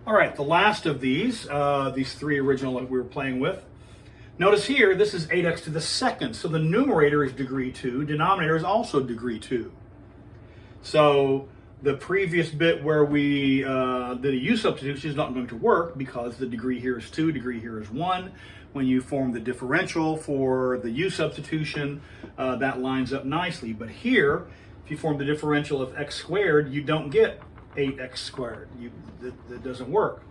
All right, the last of these three original that we were playing with. Notice here, this is 8x to the second. So the numerator is degree 2, denominator is also degree 2. So the previous bit where we did a u substitution is not going to work because the degree here is 2, degree here is 1. When you form the differential for the u substitution, that lines up nicely. But here, if you form the differential of x squared, you don't get 8x squared. That doesn't work.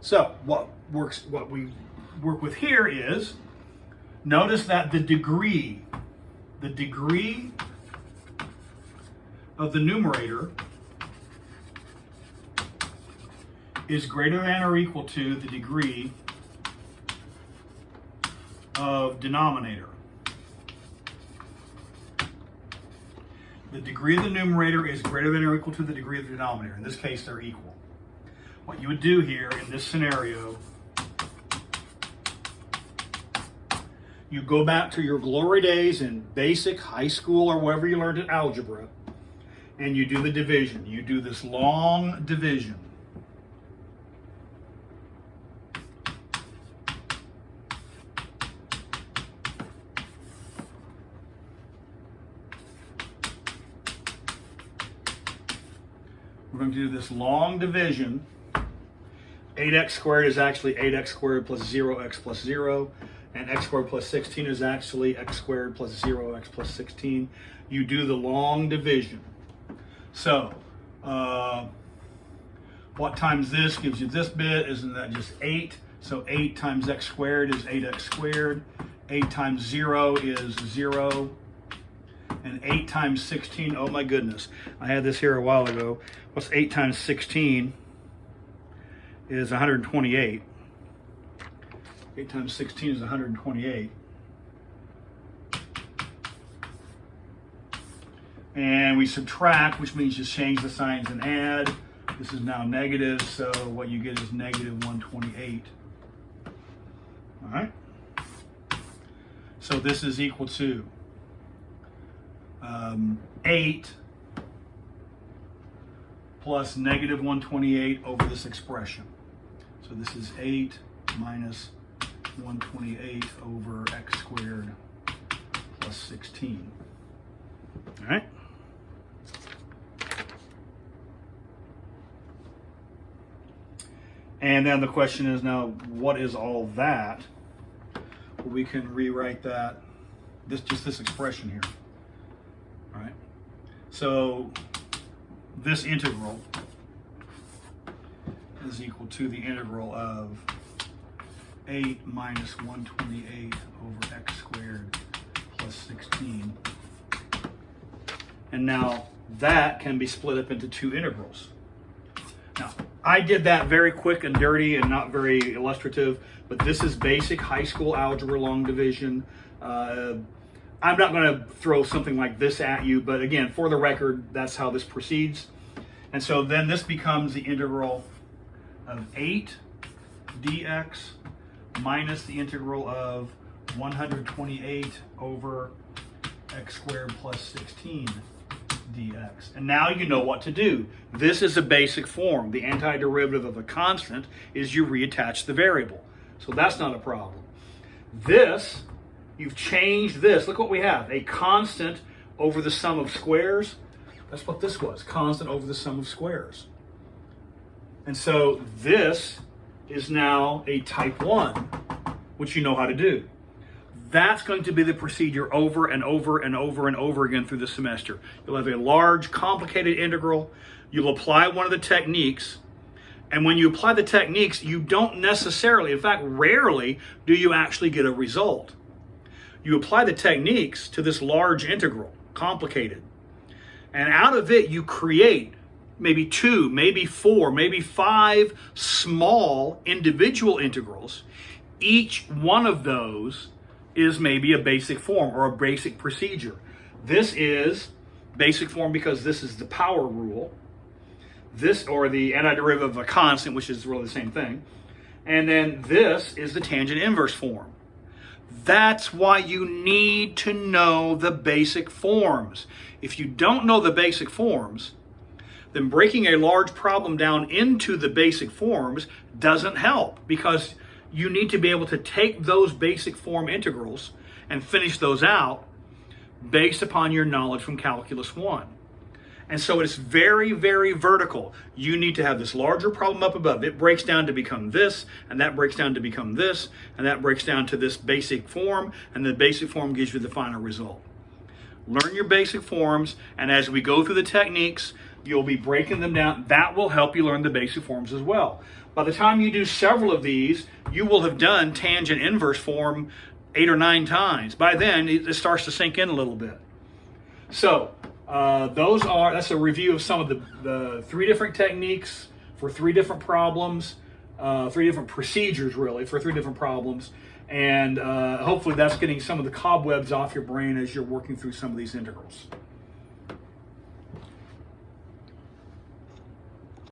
So what we work with here is, notice that the degree of the numerator is greater than or equal to the degree of denominator. The degree of the numerator is greater than or equal to the degree of the denominator. In this case, they're equal. What you would do here in this scenario, you go back to your glory days in basic, high school, or wherever you learned algebra, and you do the division. You do this long division. We're going to do this long division. 8x squared is actually 8x squared plus 0x plus 0. And x squared plus 16 is actually x squared plus 0x plus 16. You do the long division. So, what times this gives you this bit? Isn't that just 8? So 8 times x squared is 8x squared. 8 times 0 is 0. And 8 times 16, oh my goodness. I had this here a while ago. What's 8 times 16 is 128. 8 times 16 is 128. And we subtract, which means just change the signs and add. This is now negative, so what you get is negative 128. All right? So this is equal to 8 plus negative 128 over this expression. So this is 8 minus 128 over x squared plus 16. All right? And then the question is now, what is all that? Well, we can rewrite that, just this expression here. All right? So this integral is equal to the integral of 8 minus 128 over x squared plus 16. And now that can be split up into two integrals. Now, I did that very quick and dirty and not very illustrative, but this is basic high school algebra long division. I'm not going to throw something like this at you, but again, for the record, that's how this proceeds. And so then this becomes the integral of 8 dx minus the integral of 128 over x squared plus 16 dx. And now you know what to do. This is a basic form. The antiderivative of a constant is you reattach the variable. So that's not a problem. This, you've changed this. Look what we have. A constant over the sum of squares. That's what this was. Constant over the sum of squares. And so this is now a type 1, which you know how to do. That's going to be the procedure over and over and over and over again through the semester. You'll have a large, complicated integral. You'll apply one of the techniques. And when you apply the techniques, you don't necessarily, in fact, rarely do you actually get a result. You apply the techniques to this large integral, complicated. And out of it, you create maybe 2, maybe 4, maybe 5 small individual integrals. Each one of those is maybe a basic form or a basic procedure. This is basic form because this is the power rule. This, or the antiderivative of a constant, which is really the same thing. And then this is the tangent inverse form. That's why you need to know the basic forms. If you don't know the basic forms, then breaking a large problem down into the basic forms doesn't help, because you need to be able to take those basic form integrals and finish those out based upon your knowledge from Calculus 1. And so it's very, very vertical. You need to have this larger problem up above. It breaks down to become this, and that breaks down to become this, and that breaks down to this basic form, and the basic form gives you the final result. Learn your basic forms, and as we go through the techniques, you'll be breaking them down. That will help you learn the basic forms as well. By the time you do several of these, you will have done tangent inverse form 8 or 9 times. By then, it starts to sink in a little bit. So, that's a review of some of the 3 different techniques for 3 different problems, 3 different procedures really for 3 different problems. And hopefully that's getting some of the cobwebs off your brain as you're working through some of these integrals.